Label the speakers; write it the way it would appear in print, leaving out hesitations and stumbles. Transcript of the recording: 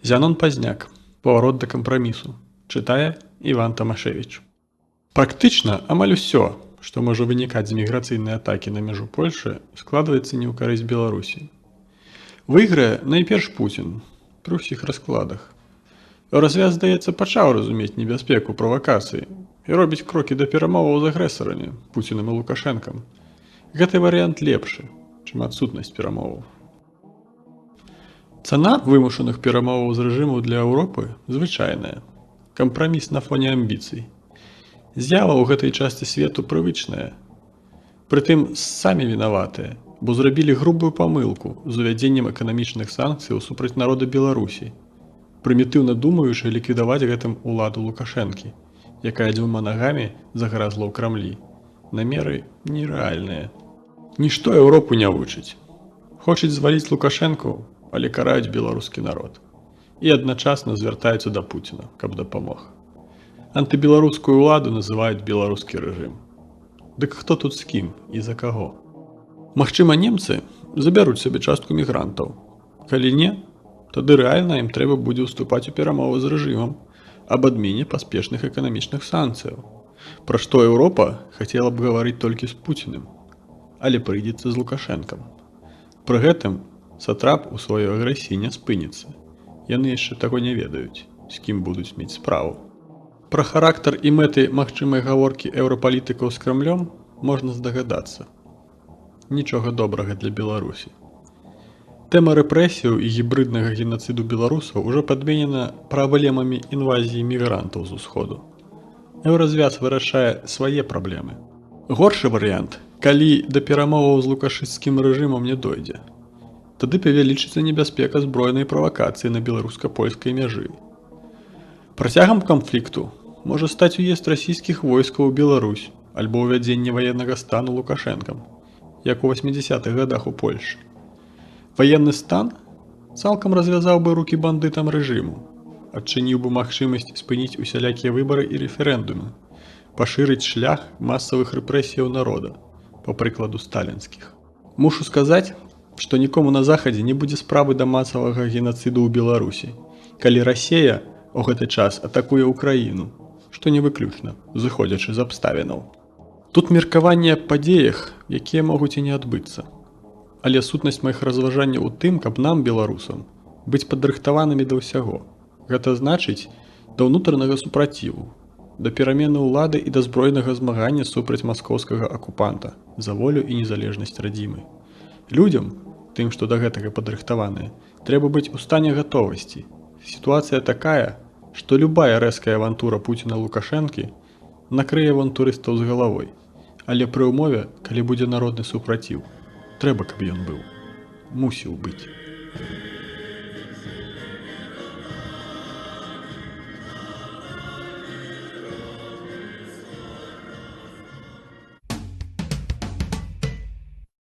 Speaker 1: Зянон Пазняк. Поворот да кампрамісу. Чытае Іван Тамашевіч. Практычна амаль усё, што можа вынікаць з міграцыйнай атакі на мяжу Польшы, складваецца не ў карысць Беларусі. Выйграе найперш Пуцін пры ўсіх раскладах. Развяз, здаецца, пачаў разумець небяспеку правакацыі і робіць крокі да перамоваў з агрэсарамі Пуцінам і Лукашэнкам. Гэты варыянт лепшы, чым адсутнасць перамоваў. Цана вымушаных перамоваў з рэжыму для Еўропы звычайная. Кампраміс на фоне амбіцый. З'ява ў гэтай частцы свету прывычная. Прытым самі вінаватыя, бо зрабілі грубую памылку з увядзеннем эканамічных санкцыяў супраць народа Беларусі, прымітыўна думаючы ліквідаваць гэтым уладу Лукашэнкі, якая дзвюма нагамі загразла ў Крамлі. Намеры нерэальныя. Нішто Еўропу не вучыць. Хочуць зваліць Лукашэнку, але караюць беларускі народ. І адначасна звяртаюцца да Пуціна, каб дапамог. Антыбеларускую ўладу называюць беларускі рэжым. Дык хто тут з кім і за каго? Магчыма, немцы забяруць сабе частку мігрантаў. Калі не, тады рэальна ім трэба будзе ўступаць у перамовы з рэжымам аб адмене паспешных эканамічных санкцыяў, пра што Еўропа хацела б гаварыць толькі з Пуціним, але прыйдзецца з Лукашэнкам. Пры гэтым сатрап у сваёй агрэсіі не спыніцца. Яны яшчэ таго не ведаюць, з кім будуць мець справу. Пра характар і мэты магчымай гаворкі еўрапалітыкаў з Крамлём можна здагадацца. Нічога добрага для Беларусі. Тэма рэпрэсіяў і гібрыднага генацыду беларусаў ужо падменена праблемамі інвазіі мігрантаў з усходу. Еўразвяз вырашае свае праблемы. Горшы варыянт, калі да перамоваў з лукашысцкім рэжымам не дойдзе. Тады павялічыцца небяспека збройнай правакацыі на беларуска-польскай мяжы. Працягам канфлікту можа стаць уезд расійскіх войскаў у Беларусь альбо ўвядзенне ваеннага стану Лукашэнкам, як у 80-х гадах у Польшы. Ваенны стан цалкам развязаў бы рукі бандытам рэжыму, адчыніў бы магчымасць спыніць усялякія выбары і рэферэндумы, пашырыць шлях масавых рэпрэсіяў народа, па прыкладу сталінскіх. Мушу сказаць, што нікому на захадзе не будзе справы да масавага генацыду ў Беларусі, калі Расія у гэты час атакуе ўкраіну, што не выключна, зыходзячы з абставінаў. Тут меркаванне аб падзеях, якія могуць і не адбыцца. Але сутнасць маіх разважанняў у тым, каб нам, беларусам, быць падрыхтаванымі да ўсяго. Гэта значыць да ўнутранага супраціву, да перамены ўлады і да збройнага змагання супраць маскоўскага акупанта за волю і незалежнасць радзімы. Людзям, тым, што да гэтага падрыхтаваныя, трэба быць у стане гатовасці. Сітуацыя такая, што любая рэзкая авантура Пуціна Лукашэнкі накрые авантурыстаў з галавой, але пры ўмове, калі будзе народны супраціў, трэба, каб ён быў. Мусіў быць.